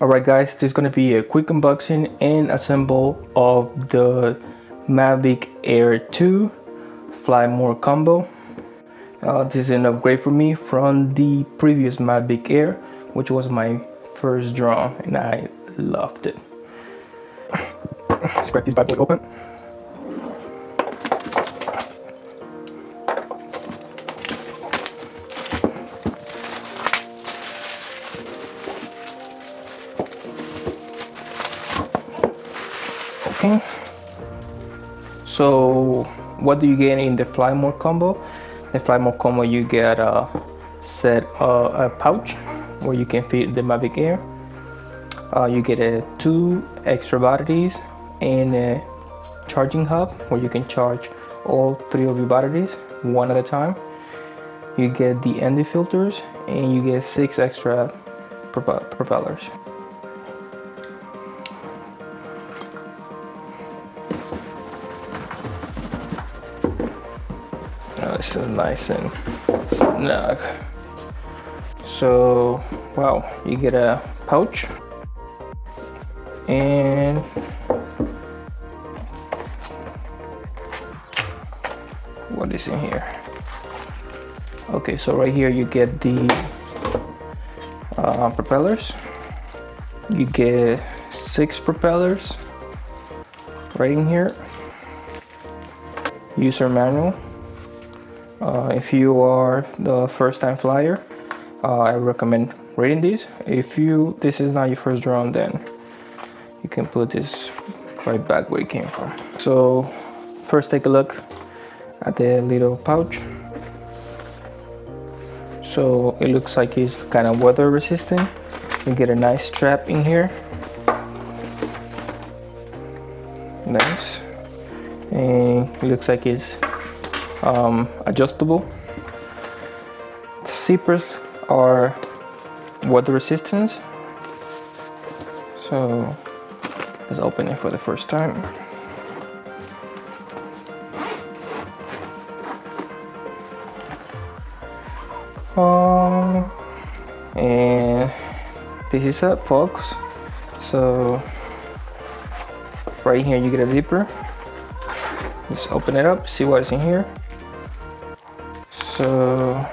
Alright guys, this is going to be a quick unboxing and assemble of the Mavic Air 2 Fly More combo. This is an upgrade for me from the previous Mavic Air, which was my first drone, and I loved it. Let's crack this bad boy open. Okay, so what do you get in the Fly More combo? The Fly More combo, you get a pouch where you can fit the Mavic Air. You get 2 extra batteries and a charging hub where you can charge all 3 of your batteries one at a time. You get the ND filters and you get 6 extra propellers. This is nice and snug. So, wow, you get a pouch and what is in here? Okay, so right here you get the propellers. You get 6 propellers right in here. User manual. If you are the first time flyer, I recommend reading this. If this is not your first drone, then you can put this right back where it came from. So first take a look at the little pouch. So it looks like it's kind of weather resistant. You get a nice strap in here. Nice. And it looks like it's adjustable. The zippers are water resistant. So let's open it for the first time. And this is it, folks. So right here you get a zipper. Just open it up, see what's in here. So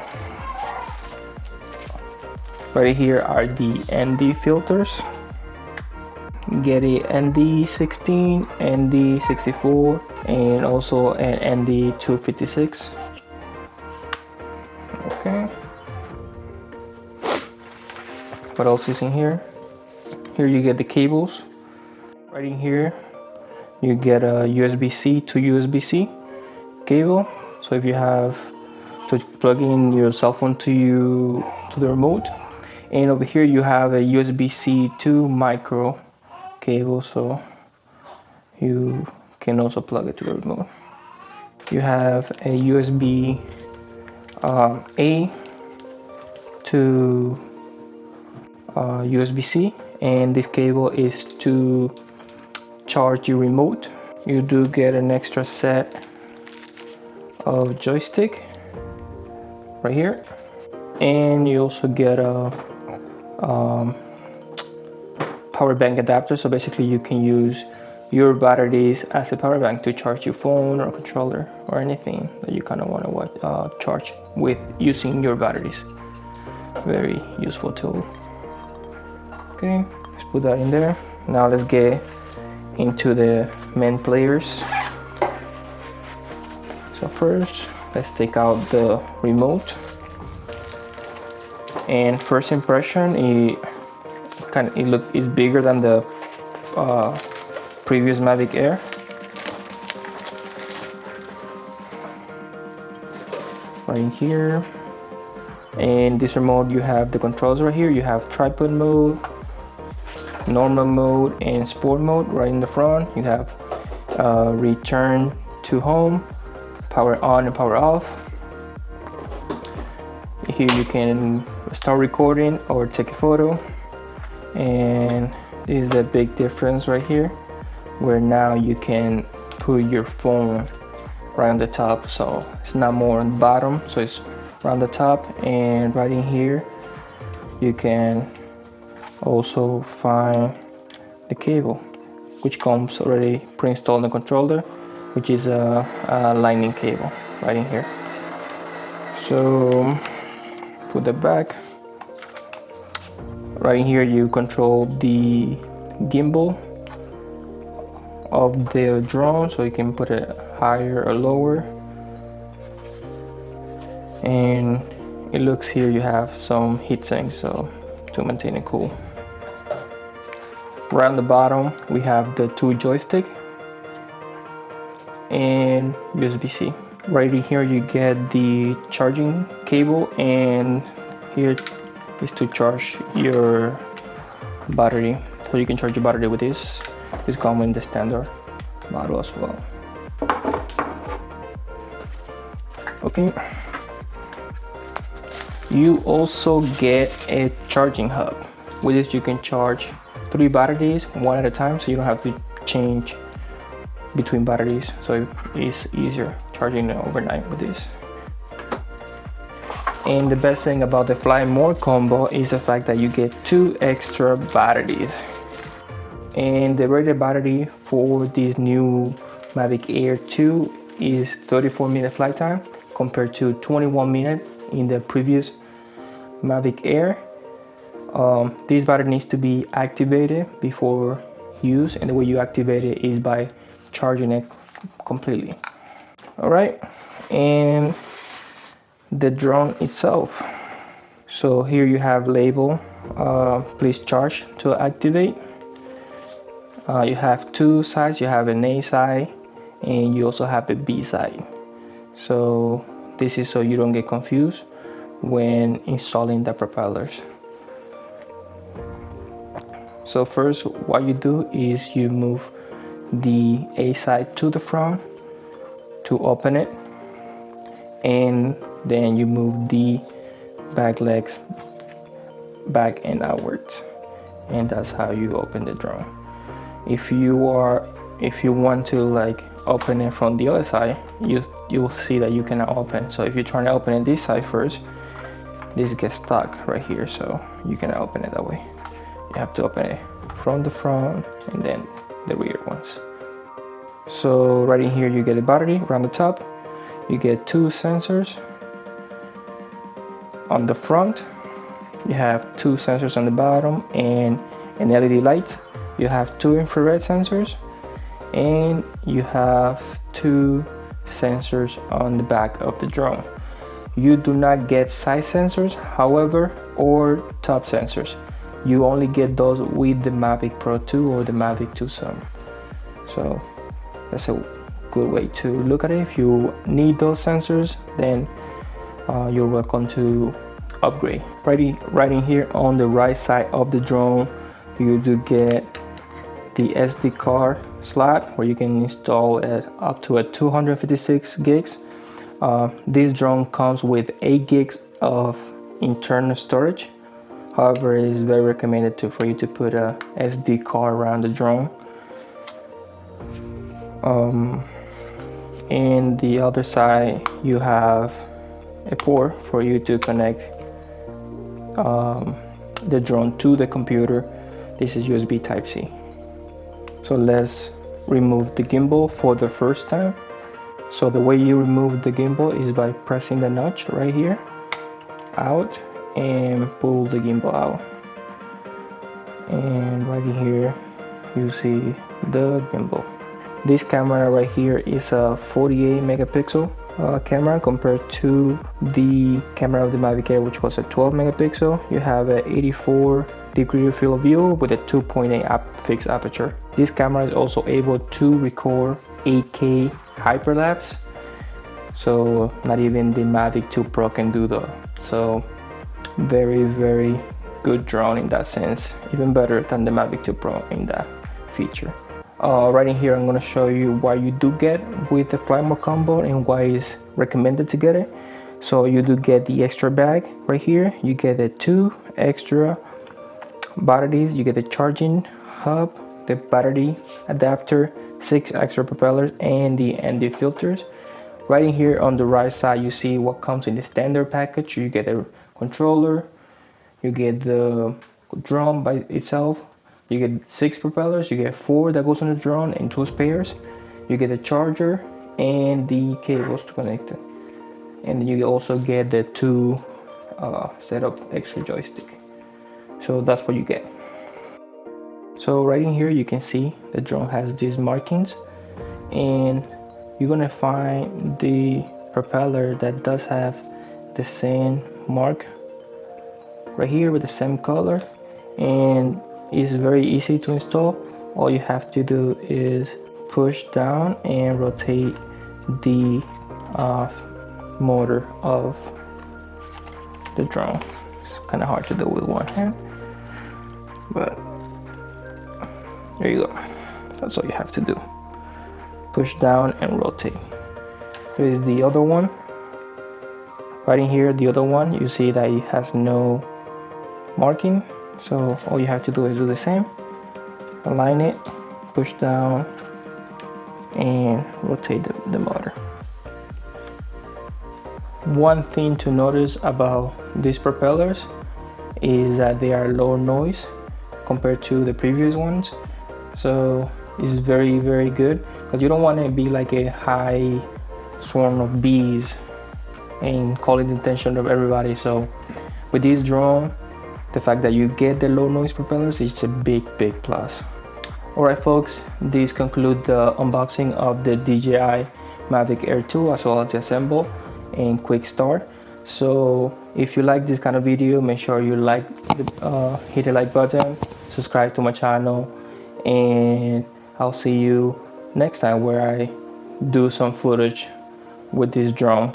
right here are the ND filters. You get a ND16, ND64, and also an ND256. Okay. What else is in here? Here you get the cables. Right in here you get a USB-C to USB-C cable. So if you have to plug in your cell phone to the remote, and over here you have a USB-C to micro cable, so you can also plug it to the remote. You have a USB A to USB-C, and this cable is to charge your remote. You do get an extra set of joystick right here, and you also get a power bank adapter. So basically you can use your batteries as a power bank to charge your phone or controller or anything that you kind of want to charge with using your batteries. Very useful tool. Okay, let's put that in there. Now let's get into the main players. So first, let's take out the remote. And first impression, it's bigger than the previous Mavic Air. Right in here. And this remote, you have the controls right here. You have tripod mode, normal mode, and sport mode right in the front. You have return to home, power on and power off. Here you can start recording or take a photo, and this is the big difference right here, where now you can put your phone right on the top, so it's not more on the bottom, so it's right on the top. And right in here you can also find the cable, which comes already pre-installed in the controller, which is a lightning cable right in here. So put that back. Right in here you control the gimbal of the drone, so you can put it higher or lower. And it looks here you have some heat sinks, so to maintain it cool. Right on the bottom we have the 2 joystick and USB-C. Right in here you get the charging cable, and here is to charge your battery. So you can charge your battery with this. This comes in the standard model as well. Okay. You also get a charging hub. With this you can charge 3 batteries one at a time, so you don't have to change between batteries, so it's easier charging it overnight with this. And the best thing about the Fly More combo is the fact that you get 2 extra batteries. And the rated battery for this new Mavic Air 2 is 34-minute flight time compared to 21 minutes in the previous Mavic Air. This battery needs to be activated before use, and the way you activate it is by charging it completely. All right, and the drone itself. So here you have label, please charge to activate. You have 2 sides. You have an A side and you also have a B side. So this is so you don't get confused when installing the propellers. So first what you do is you move the A side to the front to open it, and then you move the back legs back and outwards, and that's how you open the drone. If you want to like open it from the other side, you'll see that you cannot open. So if you're trying to open it this side first, this gets stuck right here, so you cannot open it that way. You have to open it from the front and then the rear ones. So right in here you get a battery around the top. You get 2 sensors on the front. You have 2 sensors on the bottom and an LED light. You have 2 infrared sensors, and you have 2 sensors on the back of the drone. You do not get side sensors, however, or top sensors. You only get those with the Mavic Pro 2 or the Mavic 2 Zoom. So that's a good way to look at it. If you need those sensors, then you're welcome to upgrade. Right in here on the right side of the drone, you do get the SD card slot where you can install up to 256 gigs. This drone comes with 8 gigs of internal storage. However, it is very recommended for you to put a SD card around the drone. And the other side you have a port for you to connect the drone to the computer. This is USB Type-C. So let's remove the gimbal for the first time. So the way you remove the gimbal is by pressing the notch right here out and pull the gimbal out. And right here you see the gimbal. This camera right here is a 48 megapixel camera compared to the camera of the Mavic Air, which was a 12 megapixel. You have an 84-degree field of view with a 2.8 fixed aperture. This camera is also able to record 8K hyperlapse, so not even the Mavic 2 Pro can do that. So very good drone in that sense, even better than the Mavic 2 Pro in that feature. Right in here I'm going to show you what you do get with the Fly More combo and why it's recommended to get it. So you do get the extra bag right here. You get the 2 extra batteries, you get the charging hub, the battery adapter, 6 extra propellers, and the ND filters. Right in here on the right side you see what comes in the standard package. You get a controller, you get the drone by itself, you get 6 propellers. You get 4 that goes on the drone and 2 spares. You get the charger and the cables to connect it, and you also get the 2 set of extra joystick. So that's what you get. So right in here you can see the drone has these markings, and you're gonna find the propeller that does have the same mark right here with the same color, and it's very easy to install. All you have to do is push down and rotate the motor of the drone. It's kind of hard to do with one hand, but there you go. That's all you have to do. Push down and rotate. Here's the other one. Right in here, the other one, you see that it has no marking. So all you have to do is do the same. Align it, push down, and rotate the motor. One thing to notice about these propellers is that they are low noise compared to the previous ones. So it's very, very good, because you don't want to be like a high swarm of bees and calling the attention of everybody. So with this drone, the fact that you get the low noise propellers is a big plus. Alright folks, this concludes the unboxing of the DJI Mavic Air 2 as well as the assemble and quick start. So if you like this kind of video, make sure you hit the like button, subscribe to my channel, and I'll see you next time where I do some footage with this drone.